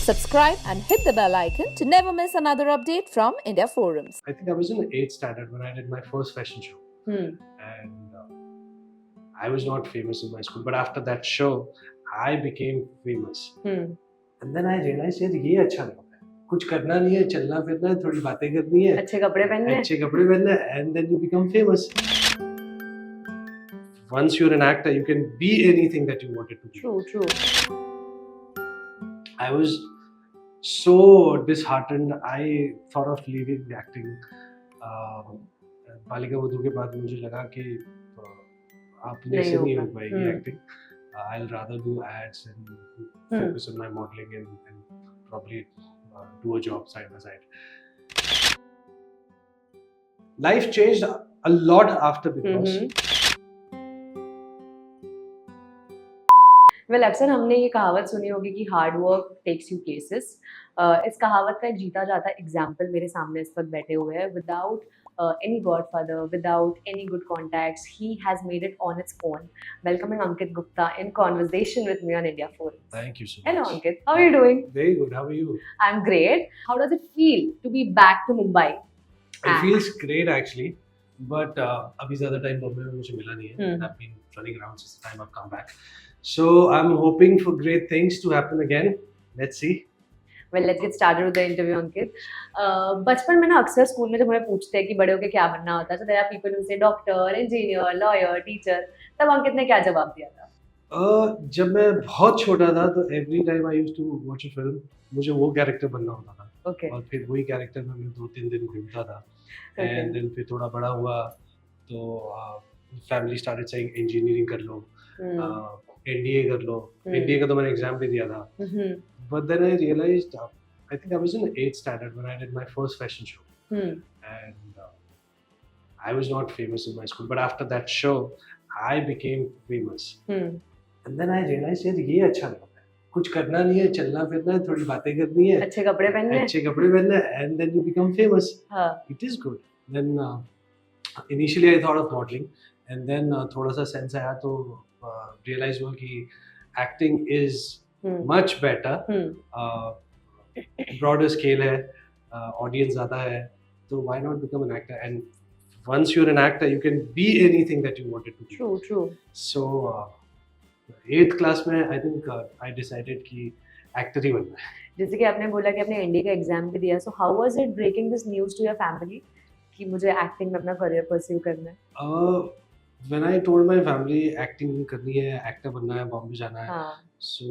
Subscribe and hit the bell icon to never miss another update from India Forums. I think I was in 8th standard when I did my first fashion show. And I was not famous in my school, but after that show, I became famous. And then I realized, यार ये अच्छा नहीं होता है. कुछ करना नहीं है, चलना फिरना है, थोड़ी बातें करनी है, अच्छे कपड़े पहनने हैं, and then you become famous. Once you're an actor, you can be anything that you wanted to be. True. I was so disheartened. I thought of leaving acting. Balika Vadhu के बाद मुझे लगा कि अपने से नहीं हो पाएगी acting. I'll rather do ads and focus on my modeling and probably do a job side by side. Life changed a lot after Big Boss. Well अक्सर हमने ये कहावत सुनी होगी कि hard work takes you places. इस कहावत का एक जीता जाता एग्जाम्पल मेरे सामने इस वक्त बैठे हुए हैं. Without any godfather, without any good contacts, he has made it on its own. Welcoming Ankit Gupta in conversation with me on India Forums. Thank you so much. Hello Ankit, how are you doing? Very good. How are you? I'm great. How does it feel to be back to Mumbai? It feels great actually, but अभी ज़्यादा time Bombay में मुझे मिला नहीं है. I've been running around since the time I've come back. So I'm hoping for great things to happen again. Let's see. Well, let's get started with the interview, Ankit. बचपन में ना अक्सर स्कूल में जब हमें पूछते हैं कि बड़े होके क्या बनना होता है, so there are people who say doctor, engineer, lawyer, teacher. तब अंकित ने क्या जवाब दिया था? जब मैं बहुत छोटा था तो every time I used to watch a film, मुझे वो कैरेक्टर बनना होता था. Okay. और फिर वही कैरेक्टर में मैं 2-3 दिन घूमता था. And then फिर थोड़ा बड़ा हुआ तो family started saying engineering कर लो, NDA कर लो. NDA का तो मैंने एग्जाम भी दिया था. But then I realized, I think I was in 8th standard when I did my first fashion show. And I was not famous in my school, but after that show, I became famous. And then I realized, यार ये अच्छा नहीं होता है. कुछ करना नहीं है, चलना फिरना है, थोड़ी बातें करनी है, अच्छे कपड़े पहनने हैं, and then you become famous. It is good. Then initially I thought of modeling, and then थोड़ा सा sense आया तो realize हुआ कि acting is much better. Broader scale है, audience ज़्यादा है, तो why not become an actor? And once you're an actor, you can be anything that you wanted to be. True. So 8th class में I think I decided कि actor ही बनना है. जैसे कि आपने बोला कि आपने एनडीए का एग्जाम भी दिया, so how was it breaking this news to your family कि मुझे एक्टिंग में अपना करियर परस्यू करना है? When I told my family acting करनी है, actor बनना है, बॉम्बे जाना है, so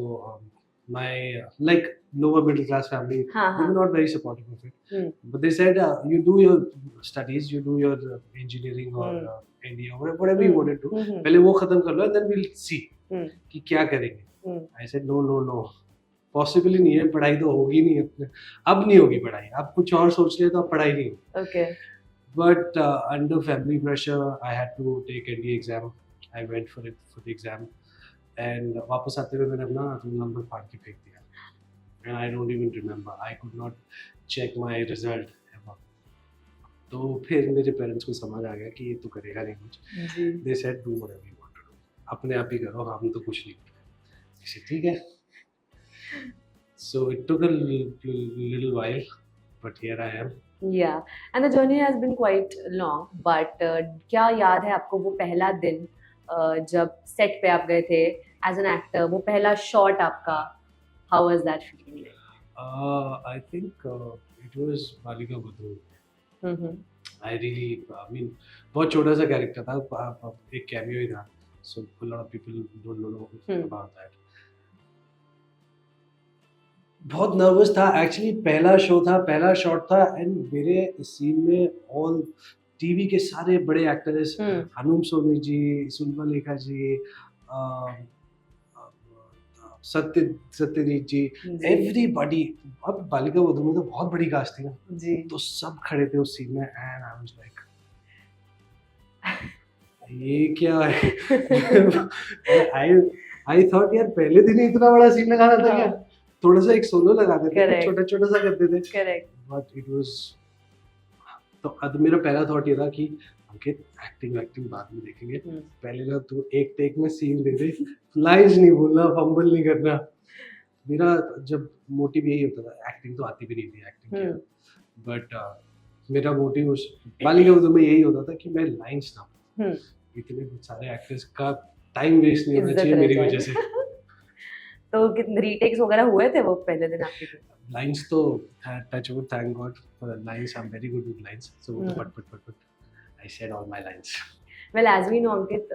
my like lower middle class family, they were not very supportive of it. But they said, you do your studies, you do your engineering or NDA or whatever you want to do. पहले वो खत्म कर लो, and then we'll see कि क्या करेंगे. I said no, possible ही नहीं है, पढ़ाई तो होगी नहीं अपने. अब नहीं होगी पढ़ाई, अब कुछ और सोच लिया तो अब पढ़ाई नहीं होगी. Okay. But under family pressure, I had to take NDA exam. I went for the exam, and वापस आते हुए मैंने अपना रोल नंबर फाड़ के फेंक दिया. And I don't even remember. I could not check my result ever. तो फिर मेरे पेरेंट्स को समझ आ गया कि ये तो करेगा नहीं कुछ. They said do whatever you want to do. अपने आप ही करो, हम तो कुछ नहीं करेंगे. ठीक है. So it took a little while, but here I am. Yeah, and the journey has been quite long. But क्या याद है आपको वो पहला दिन जब सेट पे आप गए थे as an actor, वो पहला शॉट आपका, how was that feeling like? I think it was Balika Vadhu. I really, I mean, बहुत छोटा सा कैरेक्टर था, एक कैमियो ही था, so a lot of people don't know about that. बहुत नर्वस था एक्चुअली. पहला शो था, पहला शॉट था, एंड मेरे सीन में ऑल टीवी के सारे बड़े एक्टर्स, हनुम सोनी जी, सुलभलेखा जी, सत्यजीत जी, एवरीबॉडी. अब बालिका वधू में तो बहुत बड़ी कास्ट थी ना, तो सब खड़े थे उस सीन में, एंड आई वाज लाइक ये क्या है. आई थॉट यार पहले दिन ही इतना बड़ा सीन लगाना था क्या, थोड़ा सा एक सोलो लगा देते थे, छोटा सा करते थे. करेक्ट. बट इट वाज, तो अब मेरा पहला थॉट ये था कि अंकित एक्टिंग बाद में देखेंगे, पहले ना तू एक टेक में सीन दे दे, लाइंस नहीं बोलना, फंबल नहीं करना. मेरा जब मोटिव यही होता था, एक्टिंग तो आती भी नहीं थी, एक्टिंग किया, बट मेरा मोटिव उस बालिका वधू में यही होता था कि मैं लाइंस ना, इतने सारे एक्टर्स का टाइम वेस्ट नहीं होना इज्जत चाहिए रह मेरी जाए। वजह से। तो कितने रीटेक्स वगैरह हुए थे वो पहले दिन आपके? लाइंस तो touch wood, thank God for lines, I am very good with lines, so वो तो but I said all my lines. Well, as we know, Ankit,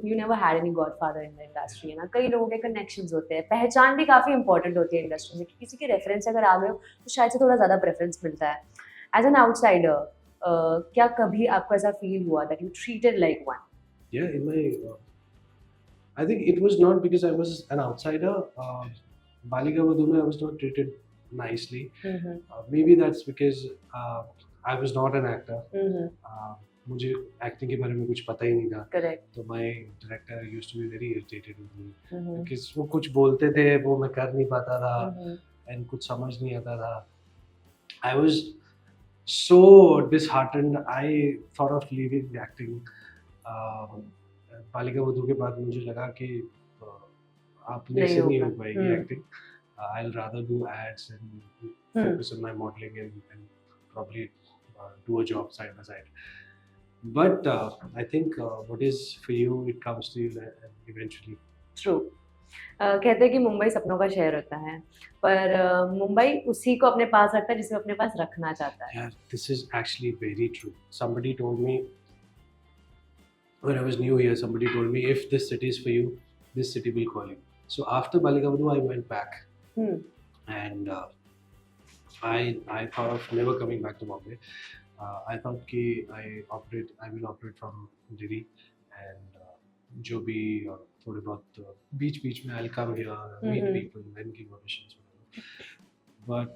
you never had any godfather in the industry, है ना? कई लोगों के connections होते हैं, पहचान भी काफी important होती है इंडस्ट्री में, कि किसी के रेफरेंस अगर आ गए हो तो शायद से थोड़ा ज्यादा प्रेफरेंस मिलता है. एज एन आउटसाइडर, क्या कभी आपको ऐसा फील हुआ that you treated like one? Yeah, in my I think it was not because I was an outsider. Balika Vadhu mein I was not treated nicely. Maybe that's because I was not an actor. मुझे acting के बारे में कुछ पता ही नहीं था. Correct. तो my director used to be very irritated with me because वो कुछ बोलते थे वो मैं कर नहीं पाता था एंड कुछ समझ नहीं आता था. I was so disheartened. I thought of leaving acting. Balika Vadhu के बाद मुझे लगा कि अपने से नहीं हो पाएगी acting. I'll rather do ads and focus on my modeling and probably do a job side by side. But I think what is for you, it comes to you eventually. True. कहते हैं कि मुंबई सपनों का शहर होता है, पर मुंबई उसी को अपने पास रखता है जिसे अपने पास रखना चाहता है. Yeah, this is actually very true. Somebody told me when I was new here, somebody told me if this city is for you, this city will call you. So after Balika Vadhu, I went back, and I thought of never coming back to Bombay. I thought कि I will operate from Delhi, and जो भी थोड़े बहुत बीच में I'll come here, meet people, then give auditions, whatever. But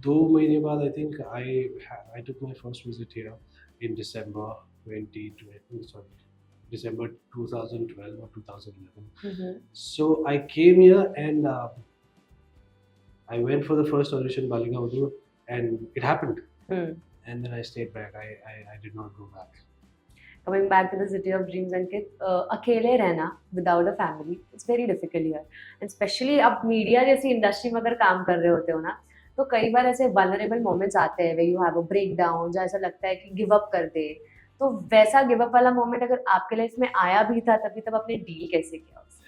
2 महीने बाद I think I took my first visit here in December 2012 or 2011. So I came here and I went for the first audition Balika Vadhu, and it happened. And then I stayed back. I did not go back. Coming back to the city of dreams, Ankit, अकेले रहना without a family, it's very difficult here. And especially आप media जैसी industry में अगर काम कर रहे होते हो ना, तो कई बार ऐसे vulnerable moments आते हैं where you have a breakdown, जहाँ ऐसा लगता है कि give up कर दे. तो वैसा give up वाला moment अगर आपके लाइफ में आया भी था, तब आपने डील कैसे किया उससे?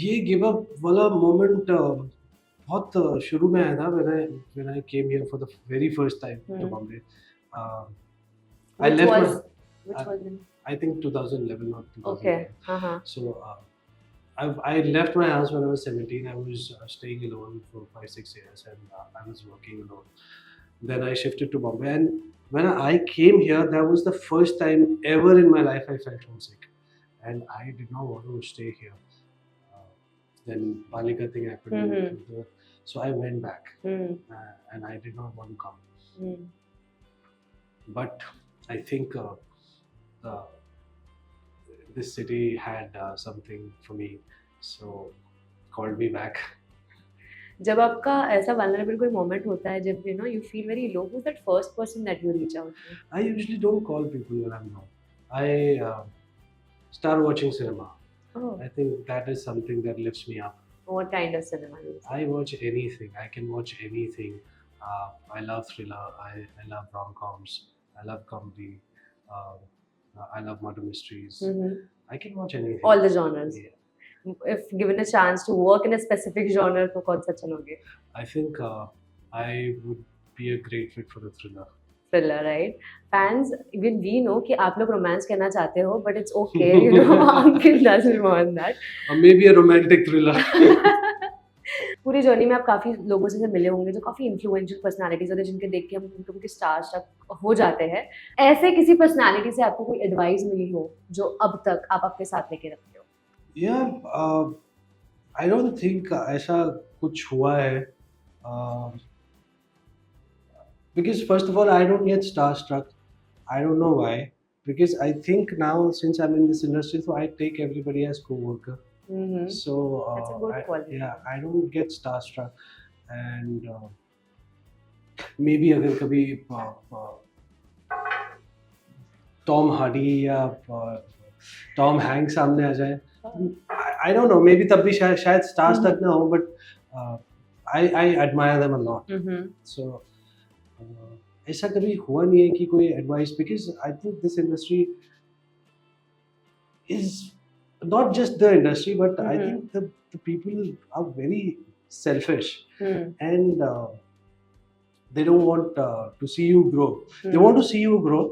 ये give up वाला moment बहुत शुरू में आया था when I came here for the very first time to Bombay. I left Which was in? I think 2011 or 2012. Okay. So I left my house when I was 17. I was staying alone for 5-6 years, and I was working alone. Then I shifted to Bombay, and when I came here, that was the first time ever in my life I felt homesick, and I did not want to stay here. Then Balika thing happened, so I went back, and I did not want to come. But I think this city had something for me, so called me back. जब आपका ऐसा vulnerable कोई moment होता है, जब you feel very low, who's that first person that you reach out to? I usually don't call people when I'm low. I start watching cinema. Oh. I think that is something that lifts me up. What kind of cinema do you see? I watch anything. I can watch anything. I love thriller. I love rom-coms. I love comedy. I love murder mysteries. I can watch anything. All the genres. Yeah. If given a chance to work in a specific genre, तो कौन सा चुनोगे? I think I would be a great fit for a thriller. Thriller, right? Fans, even we know कि आप लोग romance कहना चाहते हो, but it's okay, Ankit doesn't want that. Or maybe a romantic thriller. पूरी जर्नी में आप काफी लोगों से मिले होंगे जो काफी इन्फ्लुएंशियल पर्सनालिटीज होते हैं, जिनके देख के हम उनके स्टार्स तक हो जाते हैं. ऐसे किसी पर्सनालिटी से आपको कोई एडवाइस मिली हो जो अब तक आप अपने साथ लेके रखते हो? Yeah, I don't think ऐसा कुछ हुआ है. Because first of all, I don't get starstruck. I don't know why. Because I think now, since I'm in this industry, so I take everybody as co-worker. So That's a good quality. Yeah, I don't get starstruck, and maybe अगर कभी Tom Hardy या Tom Hank सामने आ जाए, I don't know, maybe तब भी शायद stars तक ना हो, but I admire them a lot. So ऐसा कभी हुआ नहीं है कि कोई advice, because I think this industry is not just the industry, but I think the people are very selfish, and they don't want to see you grow. They want to see you grow,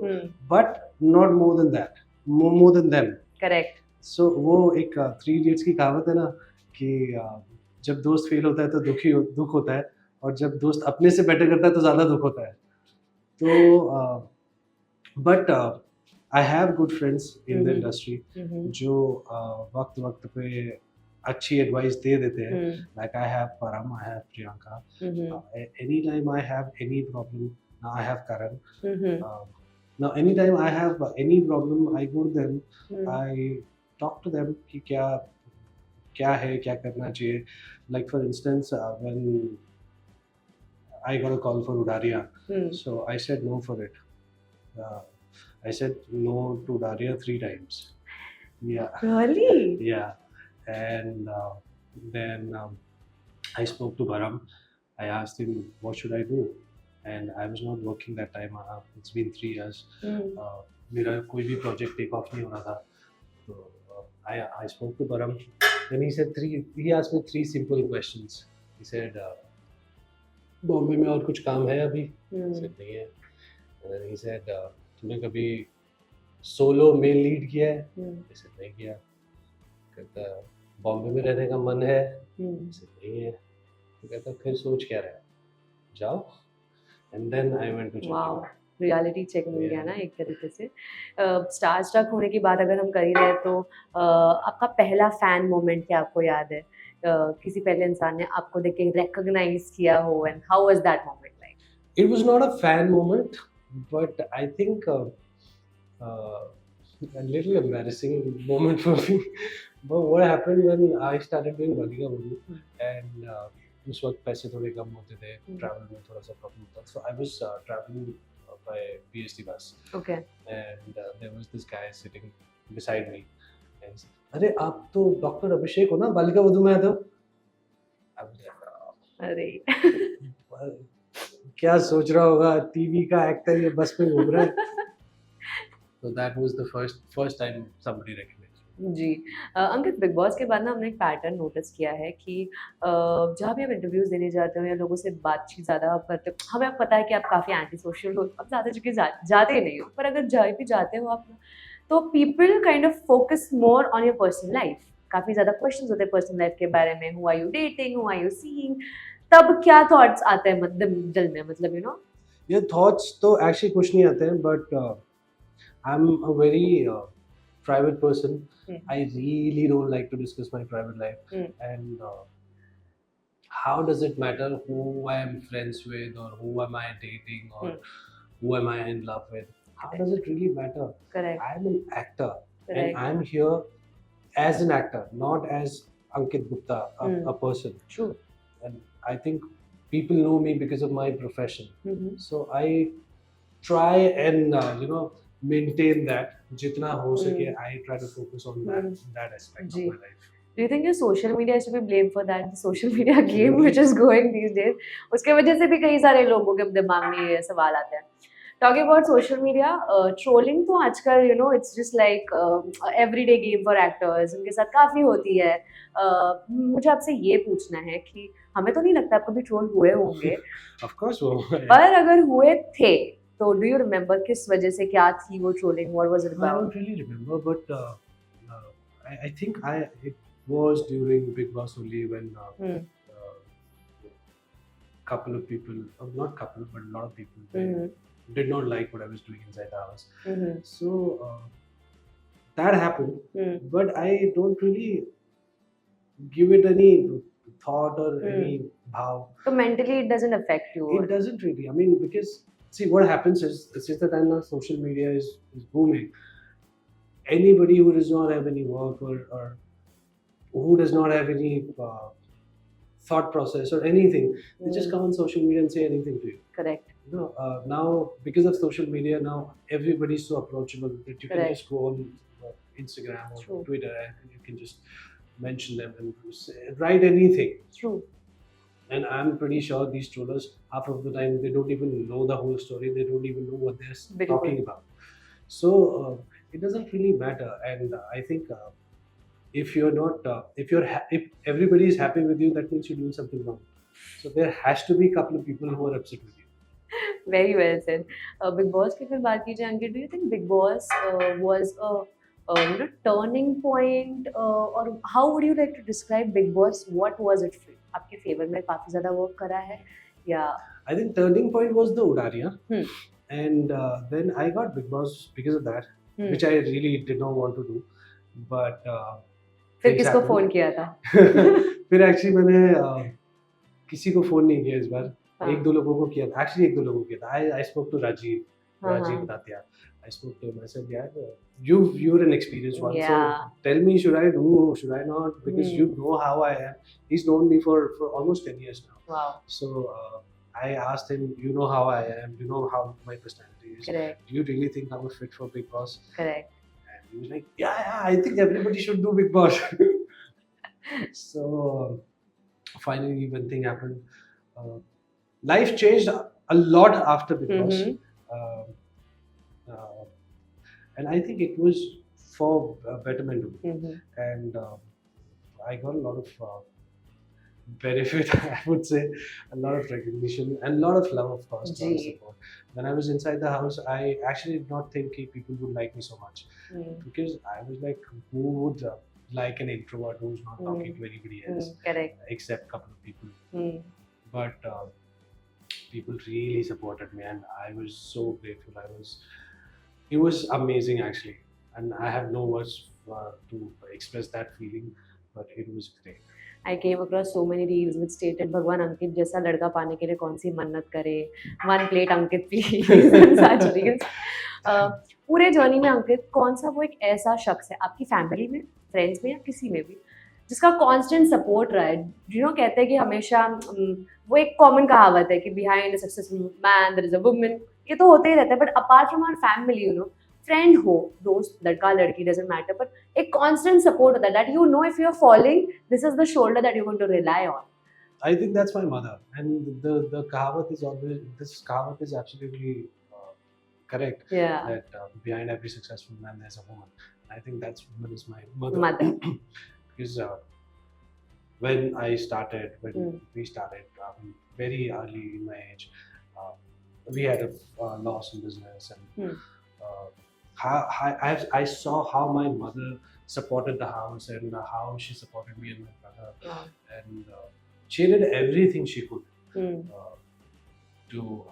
but not more than that, more than them. Correct. So वो एक three idiots की कहावत है ना कि जब दोस्त fail होता है तो दुख होता है, और जब दोस्त अपने से बेटर करता है तो ज़्यादा दुख होता है. तो but I have good friends in the industry जो वक्त वक्त पे अच्छी एडवाइस दे देते हैं. लाइक आई हैव परम, I have Priyanka. Any time I have any problem, now I have Karan. Now anytime I have any problem, I go to them, I talk to them कि क्या है, क्या करना चाहिए. Like for instance, when I got a call for Udaria, so I said no for it. I said no to Udaria 3 times. Yeah. Really? Yeah. And then I spoke to Bharam. I asked him what should I do, and I was not working that time. It's been 3 years. मेरा कोई भी project take off नहीं हो रहा था. So I spoke to Bharam. Then he said he asked me 3 simple questions. He said, Bombay में और कुछ काम है अभी? I said नहीं है. And then he said, तुमने कभी सोलो मेल लीड किया है? I said नहीं किया. कहता बॉम्बे में रहने का मन है? I said नहीं है. तो कहता फिर सोच क्या रहा है? जाओ. And then I went to Chennai. Wow. Reality check मिल गया ना एक तरीके से. स्टार स्ट्रक होने की बात अगर हम कर ही रहे हैं तो आपका पहला फैन मोमेंट क्या आपको याद है? किसी पहले इंसान ने आपको देख के रिकॉग्नाइज किया हो, and how was that moment like? It was not a fan moment, but I think a little embarrassing moment for me. But what happened when I started doing Balika Bolu, and उस वक्त पैसे थोड़े कम होते थे, travel में थोड़ा सा problem था. So I was traveling by PST bus. Okay. And there was this guy sitting beside me. And he said, अरे आप तो डॉक्टर अभिषेक हो ना, बालिका वधू में आते हो? अरे क्या सोच रहा होगा, टीवी का एक्टर ये बस में घूम रहा है. So that was the first time somebody recognized. Ji. Ankit, big boss के बाद ना हमने एक पैटर्न नोटिस किया है कि जहाँ भी आप इंटरव्यूज देने जाते हो या लोगों से बातचीत ज़्यादा करते हो, हमें अब पता है कि आप काफ़ी एंटी सोशल हो, आप ज़्यादा जगह जाते नहीं हो, पर अगर जहाँ भी जाते हो आप तो people kind of focus more on your personal life. काफ़ी ज़्यादा क्वेश्चन होते हैं पर्सनल लाइफ के बारे में. Who are you dating, who are you seeing? तब क्या थॉट्स आते हैं दिल में, मतलब यू नो? ये थॉट्स तो एक्चुअली कुछ नहीं आते हैं, but I am a very private person. I really don't like to discuss my private life. And how does it matter who I am friends with, or who am I dating, or who am I in love with? How does it really matter? Correct. I am an actor. Correct. And I am here as an actor, not as Ankit Gupta, a person. True. And I think people know me because of my profession. So I try and maintain that जितना हो सके. I try to focus on that aspect of my life. Do you think your social media should be blamed for that? The social media game which is going these days, उसके वजह से भी कई सारे लोगों के दिमाग में ये सवाल आते हैं. Talking about social media, trolling तो आजकल it's just like everyday game for actors. उनके साथ काफ़ी होती है. मुझे आपसे ये पूछना है कि हमें तो नहीं लगता आप कभी ट्रोल हुए होंगे. Of course हुए. पर अगर हुए थे तो do you remember किस वजह से, क्या थी वो trolling? What was it about? I don't really remember, but I think it was during Big Boss only when couple of people, not couple, but a lot of people did not like what I was doing inside the house. So that happened, but I don't really give it any thought or any bhav. So mentally it doesn't affect you? It doesn't really. I mean, because see, what happens is, since the time now social media is booming, anybody who does not have any work or who does not have any thought process or anything, they just come on social media and say anything to you. Correct. Now because of social media, now everybody is so approachable that you can just go on Instagram or Twitter and you can just mention them and write anything. True. And I'm pretty sure these trollers, half of the time, they don't even know the whole story. They don't even know what they're Very talking good. about. So it doesn't really matter. And I think if you're not, if everybody is happy with you, that means you're doing something wrong. So there has to be a couple of people who are upset with you. Very well said. Big Boss की फिर बात कीजिए अंकित, do you think Big Boss was a turning point, or how would you like to describe Big Boss? What was it for you? आपके favour में काफी ज़्यादा work करा है या? I think turning point was the Udaria. Hmm. And then I got Big Boss because of that, which I really did not want to do. But फिर things किसको happened. Phone किया था? फिर एक्चुअली मैंने किसी को फोन नहीं किया इस बार. हाँ. एक दो लोगों को किया था. एक्चुअली एक दो लोगों को किया था. I spoke to Rajiv. हाँ, Rajiv हाँ. Datia. I spoke to him. I said, yeah, you're an experienced one. Yeah. So tell me, should I do? Should I not? Because you know how I am. He's known me for almost 10 years now. Wow. So I asked him, you know how I am. You know how my personality is. Correct. Do you really think I'm a fit for Big Boss? Correct. And he was like, yeah, I think everybody should do Big Boss. So finally, one thing happened. Life changed a lot after Big Boss. And I think it was for betterment of me. And I got a lot of benefit, I would say, a lot of recognition and a lot of love, of course, a lot of Gee. support. When I was inside the house, I actually did not think people would like me so much, because I was like, who would like an introvert who's not talking to anybody else Correct. except a couple of people. But people really supported me, and I was so grateful. It was amazing actually, and I have no words to express that feeling, but it was great. I came across so many reels which stated भगवान अंकित जैसा लड़का पाने के लिए कौन सी मन्नत करे, 1 plate Ankit please, such reels. पूरे जर्नी में अंकित कौन सा वो एक ऐसा शख्स है आपकी फैमिली में, फ्रेंड्स में या किसी में भी जिसका कांस्टेंट सपोर्ट रहा है? कहते हैं कि हमेशा वो एक कॉमन कहावत है कि behind a successful man there is a woman, ये तो होते ही रहता है, but apart from our family, friend हो, दोस्त, लड़का लड़की, डजंट मैटर, बट एक कांस्टेंट सपोर्ट होता है that if you are falling, this is the shoulder that you going to rely on. I think that's my mother, and the kahavat is always, this kahavat is absolutely correct. Yeah. That behind every successful man there's a woman. I think that woman is my mother. Because when we started very early in my age, we had a loss in business, and I saw how my mother supported the house, and how she supported me and my brother. Wow. And she did everything she could to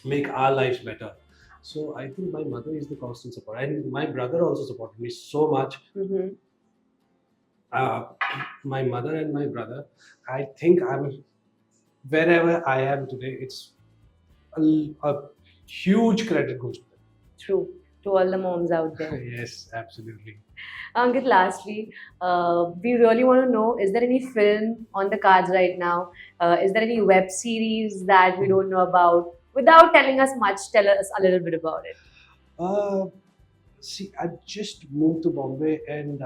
make our lives better. So I think my mother is the constant support, and my brother also supported me so much. My mother and my brother, I think wherever I am today, it's a huge credit goes to them. True. To all the moms out there. Yes, absolutely. Ankit, lastly, we really want to know, is there any film on the cards right now? Is there any web series that we don't know about? Without telling us much, tell us a little bit about it. See, I just moved to Bombay, and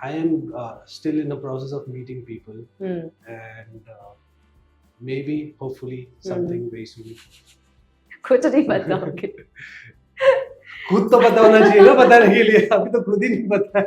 I am still in the process of meeting people, and maybe, hopefully, something very soon. कुछ नहीं पता अंकित. खुद तो पता होना चाहिए ना बताने के लिए, अभी तो खुद ही नहीं पता है.